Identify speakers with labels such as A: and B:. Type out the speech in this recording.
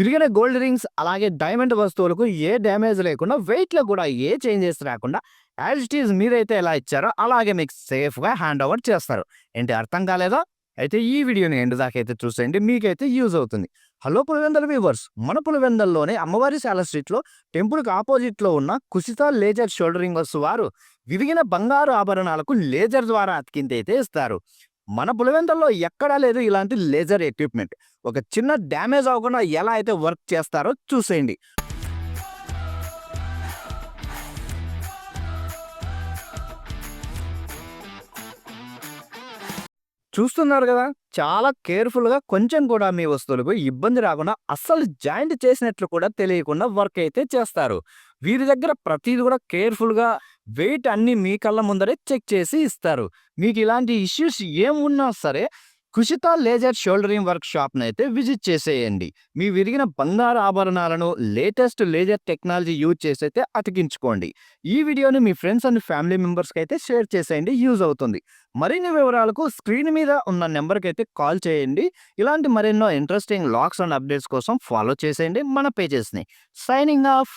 A: విరిగిన gold rings అలాగే diamond వస్తువులకు ఏ డ్యామేజ్ లేకుండా వెయిట్‌లో కూడా ఏ చేంజెస్ రాకుండా యాజ్ ఇట్ ఈజ్ మీరైతే ఎలా ఇచ్చారో అలాగే మీకు సేఫ్‌గా హ్యాండ్ ఓవర్ చేస్తారు. ఏంటి అర్థం కాలేదా? అయితే ఈ వీడియోని ఎండ్ దాకా అయితే చూసేయండి. మీకైతే యూజ్ అవుతుంది. Hello Pulivendula viewers! మన పులివెందుల్లోనే అమ్మవారి శాల స్ట్రీట్‌లో టెంపుల్‌కి అపోజిట్‌లో ఉన్న కుషిత లేజర్ షోల్డరింగ్ వర్క్స్ వారు విరిగిన బంగారు ఆభరణాలకు లేజర్ ద్వారా అతికింతైతే ఇస్తారు. మన పులివెందుల్లో ఎక్కడా లేదు ఇలాంటి లేజర్ ఎక్విప్‌మెంట్. ఒక చిన్న డ్యామేజ్ అవ్వకుండా ఎలా అయితే వర్క్ చేస్తారో చూసేయండి. చూస్తున్నారు గదా! చాలా కేర్‌ఫుల్‌గా కొంచెం కూడా మీ వస్తువులకు ఇబ్బంది రాకుండా అస్సలు జాయింట్ చేసినట్లు కూడా తెలియకుండా వర్క్ అయితే చేస్తారు. వీరి దగ్గర ప్రతీది కూడా కేర్‌ఫుల్‌గా వెయిట్ అన్నీ మీ కళ్ళ ముందరే చెక్ చేసి ఇస్తారు. మీకు ఇలాంటి ఇష్యూస్ ఏమున్నా సరే కుషిత లేజర్ షోల్డరింగ్ వర్క్ షాప్‌నైతే విజిట్ చేసేయండి. మీ విరిగిన బంగారు ఆభరణాలను లేటెస్ట్ లేజర్ టెక్నాలజీ యూజ్ చేసైతే అతికించుకోండి. ఈ వీడియోని మీ ఫ్రెండ్స్ అండ్ ఫ్యామిలీ మెంబర్స్‌కైతే షేర్ చేసేయండి. యూజ్ అవుతుంది. మరిన్ని వివరాలకు స్క్రీన్ మీద ఉన్న నంబర్‌కైతే కాల్ చేయండి. ఇలాంటి మరెన్నో ఇంట్రెస్టింగ్ లాక్స్ అండ్ అప్డేట్స్ కోసం ఫాలో చేసేయండి మన పేజెస్‌ని. Signing off.